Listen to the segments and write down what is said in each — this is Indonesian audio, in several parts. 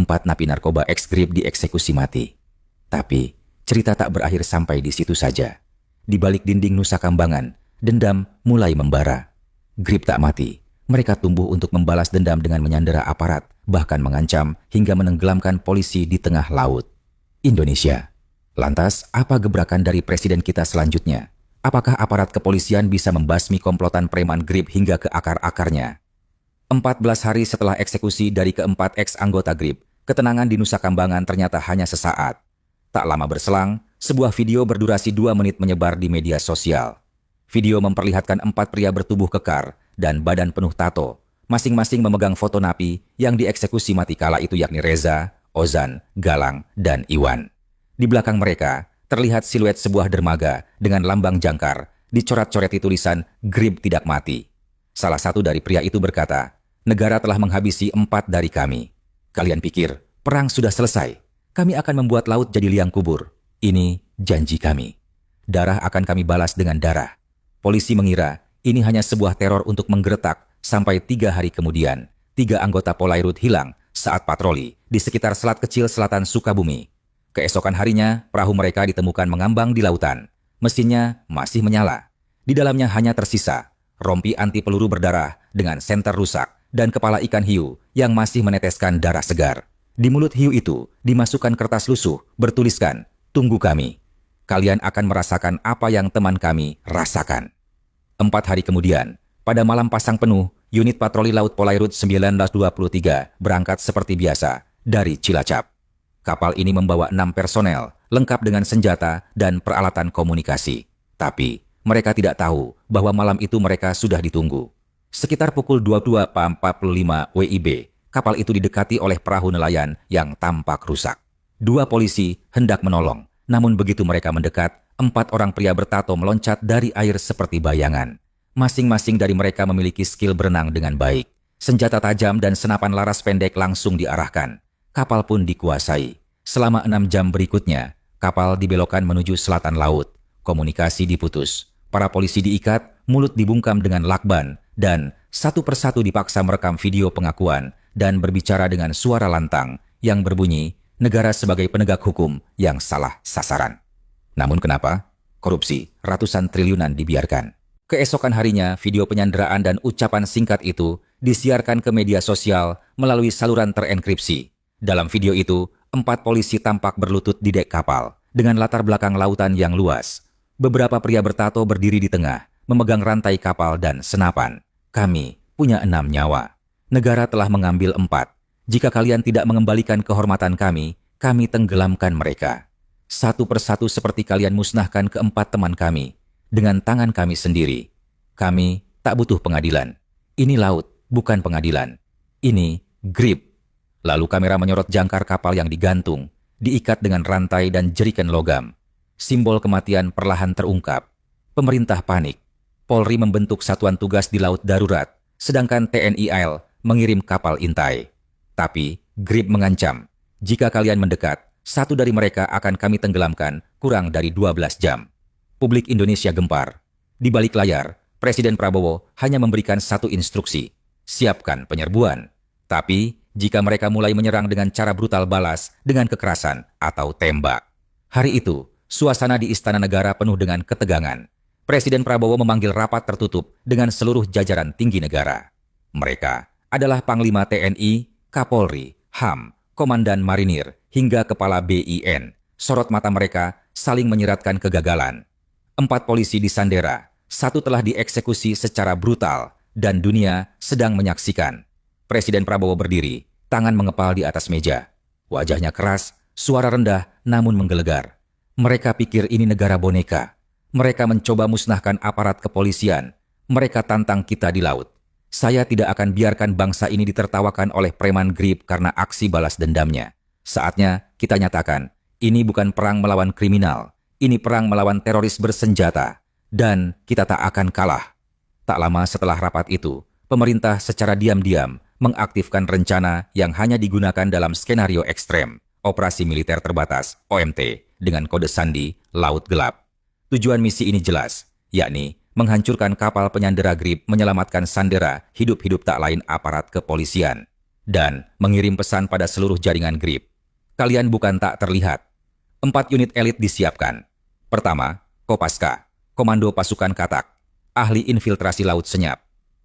4 napi narkoba ex-Grip dieksekusi mati. Tapi, cerita tak berakhir sampai di situ saja. Di balik dinding Nusa Kambangan, dendam mulai membara. Grip tak mati. Mereka tumbuh untuk membalas dendam dengan menyandera aparat, bahkan mengancam hingga menenggelamkan polisi di tengah laut. Indonesia. Lantas, apa gebrakan dari presiden kita selanjutnya? Apakah aparat kepolisian bisa membasmi komplotan preman Grip hingga ke akar-akarnya? 14 hari setelah eksekusi dari keempat ex-anggota Grip, ketenangan di Nusa Kambangan ternyata hanya sesaat. Tak lama berselang, sebuah video berdurasi 2 menit menyebar di media sosial. Video memperlihatkan 4 pria bertubuh kekar dan badan penuh tato, masing-masing memegang foto napi yang dieksekusi mati kala itu, yakni Reza, Ozan, Galang, dan Iwan. Di belakang mereka, terlihat siluet sebuah dermaga dengan lambang jangkar, dicoret-coreti tulisan Grip tidak mati. Salah satu dari pria itu berkata, "Negara telah menghabisi 4 dari kami. Kalian pikir perang sudah selesai? Kami akan membuat laut jadi liang kubur. Ini janji kami. Darah akan kami balas dengan darah." Polisi mengira ini hanya sebuah teror untuk menggeretak sampai 3 hari kemudian, 3 anggota Polairut hilang saat patroli di sekitar selat kecil selatan Sukabumi. Keesokan harinya, perahu mereka ditemukan mengambang di lautan. Mesinnya masih menyala. Di dalamnya hanya tersisa rompi anti peluru berdarah dengan senter rusak dan kepala ikan hiu yang masih meneteskan darah segar. Di mulut hiu itu dimasukkan kertas lusuh bertuliskan, "Tunggu kami. Kalian akan merasakan apa yang teman kami rasakan." 4 hari kemudian, pada malam pasang penuh, unit patroli laut Polairut 1923 berangkat seperti biasa dari Cilacap. Kapal ini membawa 6 personel, lengkap dengan senjata dan peralatan komunikasi. Tapi, mereka tidak tahu bahwa malam itu mereka sudah ditunggu. Sekitar pukul 22.45 WIB, kapal itu didekati oleh perahu nelayan yang tampak rusak. 2 polisi hendak menolong, namun begitu mereka mendekat, 4 orang pria bertato meloncat dari air seperti bayangan. Masing-masing dari mereka memiliki skill berenang dengan baik. Senjata tajam dan senapan laras pendek langsung diarahkan. Kapal pun dikuasai. Selama 6 jam berikutnya, kapal dibelokkan menuju selatan laut. Komunikasi diputus. Para polisi diikat, mulut dibungkam dengan lakban, dan satu persatu dipaksa merekam video pengakuan dan berbicara dengan suara lantang yang berbunyi, "Negara sebagai penegak hukum yang salah sasaran." Namun kenapa? Korupsi ratusan triliunan dibiarkan. Keesokan harinya, video penyanderaan dan ucapan singkat itu disiarkan ke media sosial melalui saluran terenkripsi. Dalam video itu, 4 polisi tampak berlutut di dek kapal dengan latar belakang lautan yang luas. Beberapa pria bertato berdiri di tengah, memegang rantai kapal dan senapan. "Kami punya 6 nyawa. Negara telah mengambil 4. Jika kalian tidak mengembalikan kehormatan kami tenggelamkan mereka. Satu persatu seperti kalian musnahkan ke-4 teman kami dengan tangan kami sendiri. Kami tak butuh pengadilan. Ini laut, bukan pengadilan. Ini Grip." Lalu kamera menyorot jangkar kapal yang digantung, diikat dengan rantai dan jeriken logam. Simbol kematian perlahan terungkap. Pemerintah panik. Polri membentuk satuan tugas di laut darurat, sedangkan TNI AL mengirim kapal intai. Tapi Grip mengancam, "Jika kalian mendekat, satu dari mereka akan kami tenggelamkan kurang dari 12 jam. Publik Indonesia gempar. Di balik layar, Presiden Prabowo hanya memberikan satu instruksi, "Siapkan penyerbuan." Tapi, jika mereka mulai menyerang dengan cara brutal, balas dengan kekerasan atau tembak. Hari itu, suasana di Istana Negara penuh dengan ketegangan. Presiden Prabowo memanggil rapat tertutup dengan seluruh jajaran tinggi negara. Mereka adalah Panglima TNI, Kapolri, HAM, Komandan Marinir, hingga Kepala BIN. Sorot mata mereka saling menyiratkan kegagalan. 4 polisi disandera, 1 telah dieksekusi secara brutal, dan dunia sedang menyaksikan. Presiden Prabowo berdiri, tangan mengepal di atas meja. Wajahnya keras, suara rendah namun menggelegar. Mereka pikir ini negara boneka. Mereka mencoba musnahkan aparat kepolisian. Mereka tantang kita di laut. Saya tidak akan biarkan bangsa ini ditertawakan oleh preman Grip karena aksi balas dendamnya. Saatnya kita nyatakan, ini bukan perang melawan kriminal. Ini perang melawan teroris bersenjata. Dan kita tak akan kalah. Tak lama setelah rapat itu, pemerintah secara diam-diam mengaktifkan rencana yang hanya digunakan dalam skenario ekstrem, Operasi Militer Terbatas, OMT, dengan kode sandi Laut Gelap. Tujuan misi ini jelas, yakni menghancurkan kapal penyandera Grip, menyelamatkan sandera hidup-hidup tak lain aparat kepolisian. dan mengirim pesan pada seluruh jaringan GRIP. Kalian bukan tak terlihat. 4 unit elit disiapkan. Pertama, Kopaska, Komando Pasukan Katak, ahli infiltrasi laut senyap.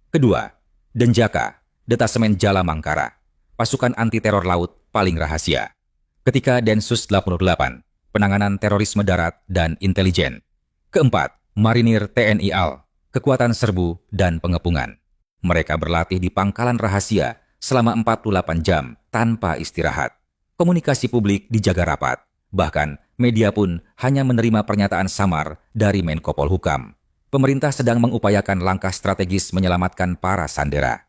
Kedua, Denjaka, Detasemen Jala Mangkara, pasukan anti-teror laut paling rahasia. Ketiga, Densus 88, penanganan terorisme darat dan intelijen. Keempat, Marinir TNI AL, kekuatan serbu dan pengepungan. Mereka berlatih di pangkalan rahasia selama 48 jam tanpa istirahat. Komunikasi publik dijaga rapat. Bahkan, media pun hanya menerima pernyataan samar dari Menko Polhukam. Pemerintah sedang mengupayakan langkah strategis menyelamatkan para sandera.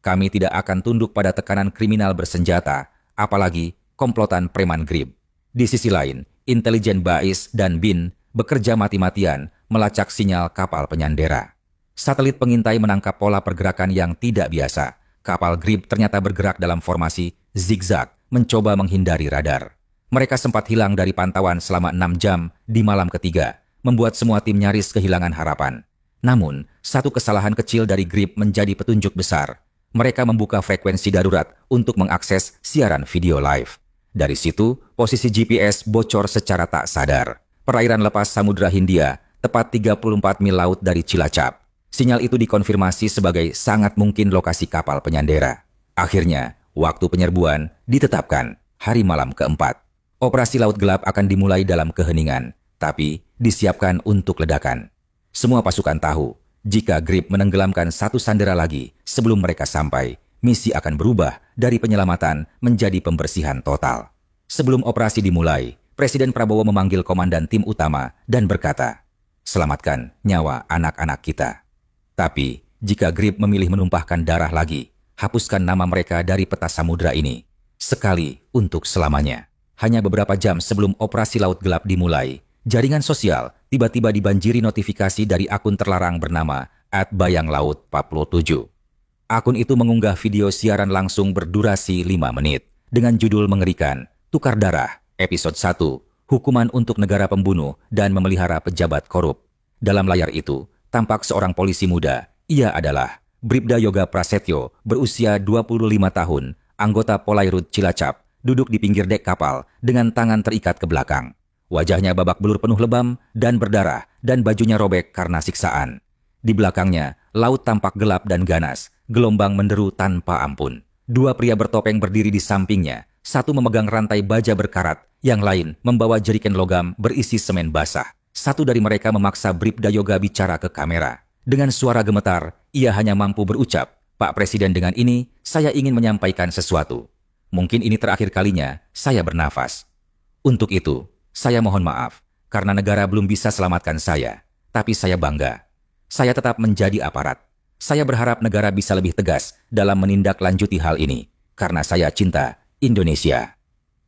Kami tidak akan tunduk pada tekanan kriminal bersenjata, apalagi komplotan preman GRIP. Di sisi lain, intelijen Bais dan BIN bekerja mati-matian melacak sinyal kapal penyandera. Satelit pengintai menangkap pola pergerakan yang tidak biasa. Kapal GRIP ternyata bergerak dalam formasi zigzag, mencoba menghindari radar. Mereka sempat hilang dari pantauan selama 6 jam di malam ketiga, membuat semua tim nyaris kehilangan harapan. Namun, satu kesalahan kecil dari GRIP menjadi petunjuk besar. Mereka membuka frekuensi darurat untuk mengakses siaran video live. Dari situ, posisi GPS bocor secara tak sadar. Perairan lepas Samudra Hindia, tepat 34 mil laut dari Cilacap. Sinyal itu dikonfirmasi sebagai sangat mungkin lokasi kapal penyandera. Akhirnya, waktu penyerbuan ditetapkan hari malam keempat. Operasi Laut Gelap akan dimulai dalam keheningan, tapi disiapkan untuk ledakan. Semua pasukan tahu, jika GRIP menenggelamkan satu sandera lagi sebelum mereka sampai, misi akan berubah dari penyelamatan menjadi pembersihan total. Sebelum operasi dimulai, Presiden Prabowo memanggil komandan tim utama dan berkata, "Selamatkan nyawa anak-anak kita." Tapi, jika GRIP memilih menumpahkan darah lagi, hapuskan nama mereka dari peta samudra ini. Sekali untuk selamanya. Hanya beberapa jam sebelum operasi Laut Gelap dimulai, jaringan sosial tiba-tiba dibanjiri notifikasi dari akun terlarang bernama @bayanglaut47. Akun itu mengunggah video siaran langsung berdurasi 5 menit dengan judul mengerikan, Tukar Darah, episode 1, Hukuman untuk Negara Pembunuh dan Memelihara Pejabat Korup. Dalam layar itu, tampak seorang polisi muda. Ia adalah Bribda Yoga Prasetyo, berusia 25 tahun, anggota Polairut Cilacap, duduk di pinggir dek kapal dengan tangan terikat ke belakang. Wajahnya babak belur penuh lebam dan berdarah dan bajunya robek karena siksaan. Di belakangnya, laut tampak gelap dan ganas, gelombang menderu tanpa ampun. 2 pria bertopeng berdiri di sampingnya, satu memegang rantai baja berkarat, yang lain membawa jeriken logam berisi semen basah. Satu dari mereka memaksa Bribda Yoga bicara ke kamera. Dengan suara gemetar, ia hanya mampu berucap, "Pak Presiden, dengan ini, saya ingin menyampaikan sesuatu. Mungkin ini terakhir kalinya saya bernafas. Untuk itu, saya mohon maaf, karena negara belum bisa selamatkan saya. Tapi saya bangga. Saya tetap menjadi aparat. Saya berharap negara bisa lebih tegas dalam menindaklanjuti hal ini, karena saya cinta Indonesia."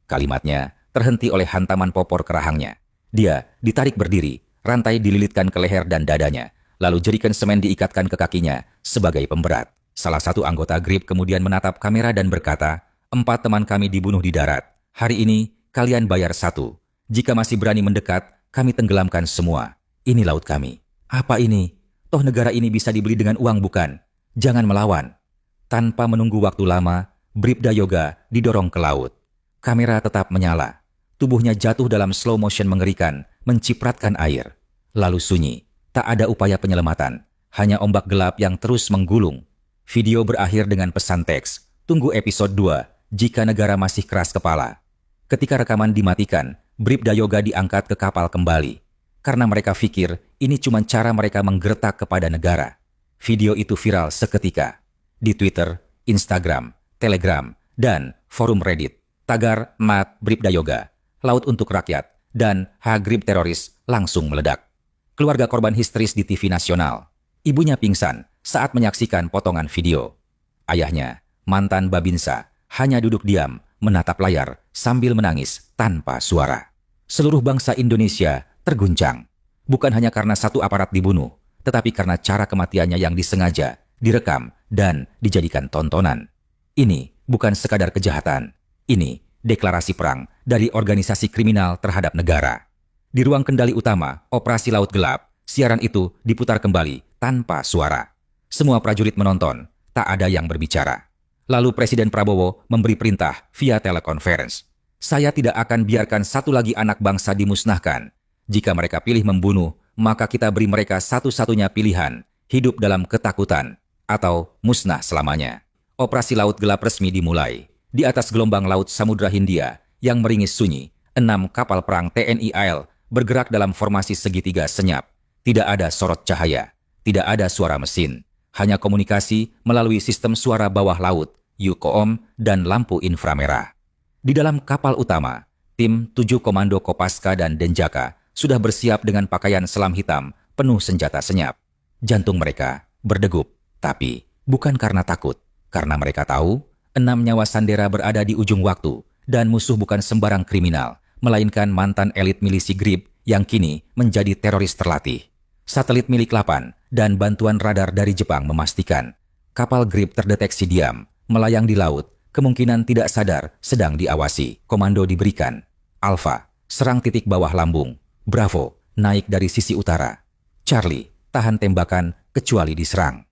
Kalimatnya terhenti oleh hantaman popor ke rahangnya. Dia ditarik berdiri, rantai dililitkan ke leher dan dadanya, lalu jeriken semen diikatkan ke kakinya sebagai pemberat. Salah satu anggota GRIP kemudian menatap kamera dan berkata, "4 teman kami dibunuh di darat. Hari ini, kalian bayar 1. Jika masih berani mendekat, kami tenggelamkan semua. Ini laut kami." "Apa ini? Toh negara ini bisa dibeli dengan uang bukan? Jangan melawan." Tanpa menunggu waktu lama, Bribda Yoga didorong ke laut. Kamera tetap menyala. Tubuhnya jatuh dalam slow motion mengerikan, mencipratkan air. Lalu sunyi. Tak ada upaya penyelamatan. Hanya ombak gelap yang terus menggulung. Video berakhir dengan pesan teks, "Tunggu episode 2. Jika negara masih keras kepala." Ketika rekaman dimatikan, Bribda Yoga diangkat ke kapal kembali. Karena mereka pikir ini cuma cara mereka menggertak kepada negara. Video itu viral seketika. Di Twitter, Instagram, Telegram, dan forum Reddit. Tagar "Mat Bribda Yoga", "Laut untuk Rakyat", dan "Grip Teroris" langsung meledak. Keluarga korban histeris di TV nasional. Ibunya pingsan saat menyaksikan potongan video. Ayahnya, mantan Babinsa, hanya duduk diam, menatap layar sambil menangis tanpa suara. Seluruh bangsa Indonesia terguncang. Bukan hanya karena satu aparat dibunuh, tetapi karena cara kematiannya yang disengaja, direkam, dan dijadikan tontonan. Ini bukan sekadar kejahatan. Ini deklarasi perang dari organisasi kriminal terhadap negara. Di ruang kendali utama, Operasi Laut Gelap, siaran itu diputar kembali tanpa suara. Semua prajurit menonton, tak ada yang berbicara. Lalu Presiden Prabowo memberi perintah via telekonferensi. Saya tidak akan biarkan satu lagi anak bangsa dimusnahkan. Jika mereka pilih membunuh, maka kita beri mereka satu-satunya pilihan, hidup dalam ketakutan, atau musnah selamanya. Operasi Laut Gelap resmi dimulai. Di atas gelombang Laut Samudra Hindia yang meringis sunyi, 6 kapal perang TNI AL bergerak dalam formasi segitiga senyap. Tidak ada sorot cahaya, tidak ada suara mesin, hanya komunikasi melalui sistem suara bawah laut, UKOM, dan lampu inframerah. Di dalam kapal utama, tim 7 Komando Kopaska dan Denjaka sudah bersiap dengan pakaian selam hitam penuh senjata senyap. Jantung mereka berdegup, tapi bukan karena takut, karena mereka tahu 6 nyawa Sandera berada di ujung waktu dan musuh bukan sembarang kriminal, melainkan mantan elit milisi GRIB yang kini menjadi teroris terlatih. Satelit milik Lapan dan bantuan radar dari Jepang memastikan kapal GRIB terdeteksi diam, melayang di laut, kemungkinan tidak sadar sedang diawasi. Komando diberikan. Alpha, serang titik bawah lambung. Bravo, naik dari sisi utara. Charlie, tahan tembakan kecuali diserang.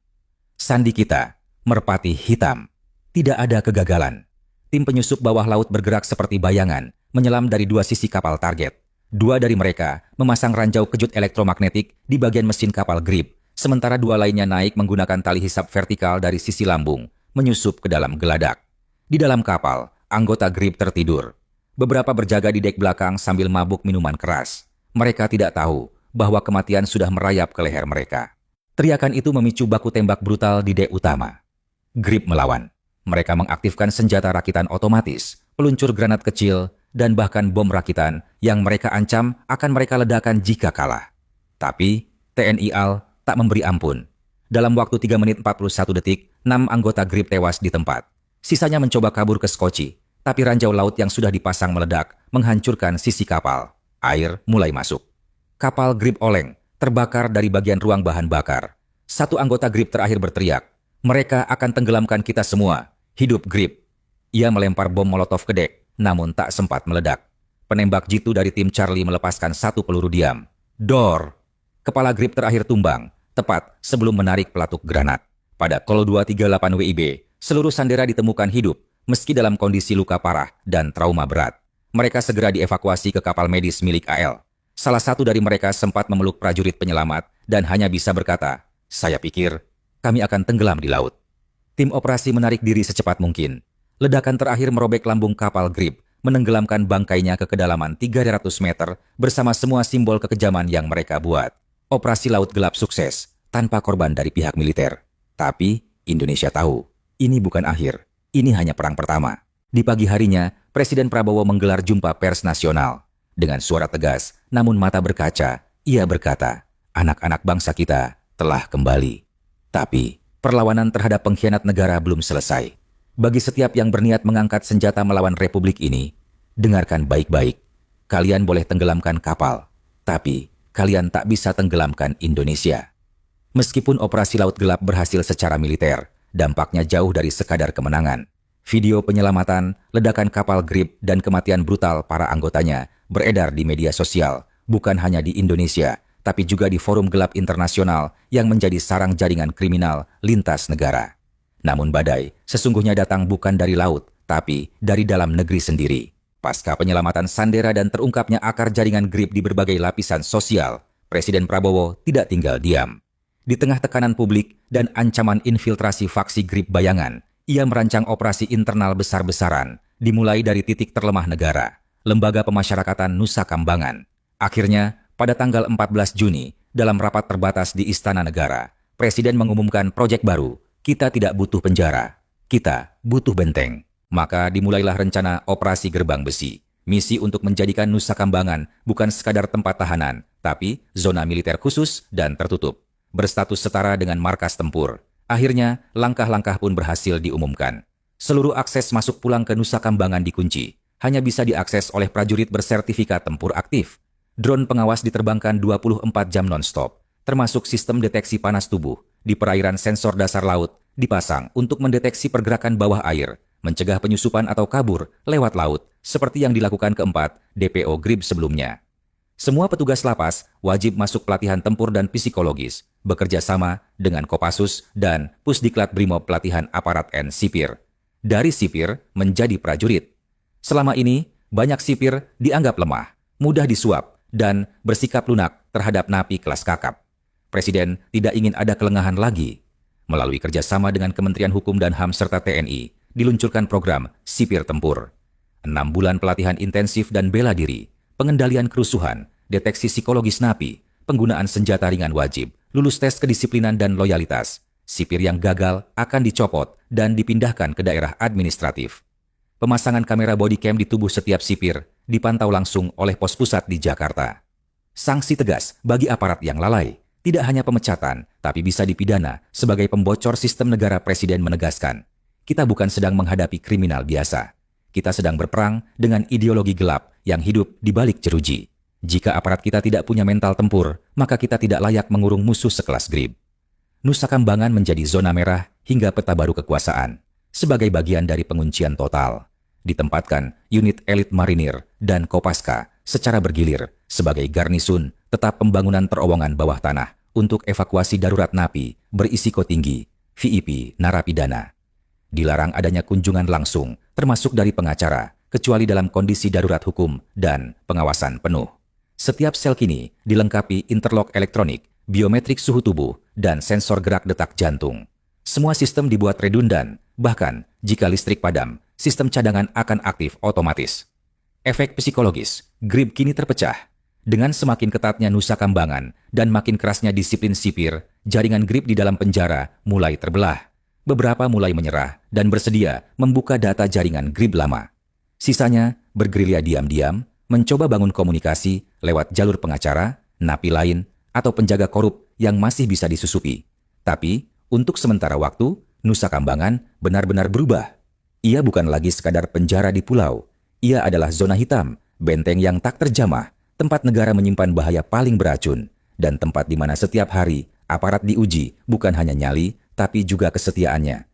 Sandi kita, merpati hitam. Tidak ada kegagalan. Tim penyusup bawah laut bergerak seperti bayangan, menyelam dari 2 sisi kapal target. 2 dari mereka memasang ranjau kejut elektromagnetik di bagian mesin kapal GRIB, sementara 2 lainnya naik menggunakan tali hisap vertikal dari sisi lambung, menyusup ke dalam geladak. Di dalam kapal, anggota GRIB tertidur. Beberapa berjaga di dek belakang sambil mabuk minuman keras. Mereka tidak tahu bahwa kematian sudah merayap ke leher mereka. Teriakan itu memicu baku tembak brutal di dek utama. GRIB melawan. Mereka mengaktifkan senjata rakitan otomatis, peluncur granat kecil, dan bahkan bom rakitan yang mereka ancam akan mereka ledakan jika kalah. Tapi TNI AL tak memberi ampun. Dalam waktu 3 menit 41 detik, 6 anggota GRIB tewas di tempat. Sisanya mencoba kabur ke Skoci, tapi ranjau laut yang sudah dipasang meledak, menghancurkan sisi kapal. Air mulai masuk. Kapal GRIB oleng, terbakar dari bagian ruang bahan bakar. 1 anggota GRIB terakhir berteriak, "Mereka akan tenggelamkan kita semua. Hidup GRIB." Ia melempar bom molotov ke dek, namun tak sempat meledak. Penembak jitu dari tim Charlie melepaskan 1 peluru diam. Dor! Kepala GRIB terakhir tumbang, tepat sebelum menarik pelatuk granat. Pada Kol 238 WIB, seluruh Sandera ditemukan hidup, meski dalam kondisi luka parah dan trauma berat. Mereka segera dievakuasi ke kapal medis milik AL. Salah satu dari mereka sempat memeluk prajurit penyelamat dan hanya bisa berkata, "Saya pikir kami akan tenggelam di laut." Tim operasi menarik diri secepat mungkin. Ledakan terakhir merobek lambung kapal GRIB, menenggelamkan bangkainya ke kedalaman 300 meter bersama semua simbol kekejaman yang mereka buat. Operasi Laut Gelap sukses, tanpa korban dari pihak militer. Tapi Indonesia tahu, ini bukan akhir. Ini hanya perang pertama. Di pagi harinya, Presiden Prabowo menggelar jumpa pers nasional. Dengan suara tegas, namun mata berkaca, ia berkata, "Anak-anak bangsa kita telah kembali." Tapi perlawanan terhadap pengkhianat negara belum selesai. Bagi setiap yang berniat mengangkat senjata melawan republik ini, dengarkan baik-baik. Kalian boleh tenggelamkan kapal, tapi kalian tak bisa tenggelamkan Indonesia. Meskipun operasi Laut Gelap berhasil secara militer, dampaknya jauh dari sekadar kemenangan. Video penyelamatan, ledakan kapal GRIB, dan kematian brutal para anggotanya beredar di media sosial, bukan hanya di Indonesia, tapi juga di forum gelap internasional yang menjadi sarang jaringan kriminal lintas negara. Namun badai sesungguhnya datang bukan dari laut, tapi dari dalam negeri sendiri. Pasca penyelamatan Sandera dan terungkapnya akar jaringan GRIB di berbagai lapisan sosial, Presiden Prabowo tidak tinggal diam. Di tengah tekanan publik dan ancaman infiltrasi faksi GRIB bayangan, ia merancang operasi internal besar-besaran, dimulai dari titik terlemah negara, Lembaga Pemasyarakatan Nusa Kambangan. Akhirnya, pada tanggal 14 Juni, dalam rapat terbatas di Istana Negara, Presiden mengumumkan proyek baru, "Kita tidak butuh penjara, kita butuh benteng." Maka dimulailah rencana Operasi Gerbang Besi, misi untuk menjadikan Nusa Kambangan bukan sekadar tempat tahanan, tapi zona militer khusus dan tertutup, berstatus setara dengan markas tempur. Akhirnya, langkah-langkah pun berhasil diumumkan. Seluruh akses masuk pulang ke Nusa Kambangan dikunci, hanya bisa diakses oleh prajurit bersertifikat tempur aktif. Drone pengawas diterbangkan 24 jam non-stop, termasuk sistem deteksi panas tubuh. Di perairan sensor dasar laut dipasang untuk mendeteksi pergerakan bawah air, mencegah penyusupan atau kabur lewat laut, seperti yang dilakukan keempat DPO GRIB sebelumnya. Semua petugas lapas wajib masuk pelatihan tempur dan psikologis, bekerja sama dengan Kopassus dan Pusdiklat Brimob Pelatihan Aparat N Sipir. dari sipir menjadi prajurit. Selama ini, banyak sipir dianggap lemah, mudah disuap, dan bersikap lunak terhadap napi kelas kakap. Presiden tidak ingin ada kelengahan lagi. Melalui kerjasama dengan Kementerian Hukum dan HAM serta TNI, diluncurkan program Sipir Tempur. 6 bulan pelatihan intensif dan bela diri, pengendalian kerusuhan, deteksi psikologis napi, penggunaan senjata ringan wajib, lulus tes kedisiplinan dan loyalitas. Sipir yang gagal akan dicopot dan dipindahkan ke daerah administratif. Pemasangan kamera bodycam di tubuh setiap sipir dipantau langsung oleh pos pusat di Jakarta. Sanksi tegas bagi aparat yang lalai, tidak hanya pemecatan, tapi bisa dipidana sebagai pembocor sistem negara. Presiden menegaskan, kita bukan sedang menghadapi kriminal biasa. Kita sedang berperang dengan ideologi gelap yang hidup di balik jeruji. Jika aparat kita tidak punya mental tempur, maka kita tidak layak mengurung musuh sekelas GRIB. Nusa Kambangan menjadi zona merah hingga peta baru kekuasaan. Sebagai bagian dari penguncian total, ditempatkan unit elit marinir dan Kopaska secara bergilir sebagai garnisun tetap pembangunan terowongan bawah tanah untuk evakuasi darurat napi berisiko tinggi, VIP, narapidana. Dilarang adanya kunjungan langsung, termasuk dari pengacara, kecuali dalam kondisi darurat hukum dan pengawasan penuh. Setiap sel kini dilengkapi interlok elektronik, biometrik suhu tubuh, dan sensor gerak detak jantung. Semua sistem dibuat redundan, bahkan jika listrik padam, sistem cadangan akan aktif otomatis. Efek psikologis, GRIB kini terpecah. Dengan semakin ketatnya Nusa Kambangan dan makin kerasnya disiplin sipir, jaringan GRIB di dalam penjara mulai terbelah. Beberapa mulai menyerah dan bersedia membuka data jaringan GRIB lama. Sisanya bergerilya diam-diam, mencoba bangun komunikasi lewat jalur pengacara, napi lain, atau penjaga korup yang masih bisa disusupi. Tapi, untuk sementara waktu, Nusa Kambangan benar-benar berubah. Ia bukan lagi sekadar penjara di pulau. Ia adalah zona hitam, benteng yang tak terjamah, tempat negara menyimpan bahaya paling beracun, dan tempat di mana setiap hari aparat diuji bukan hanya nyali, tapi juga kesetiaannya.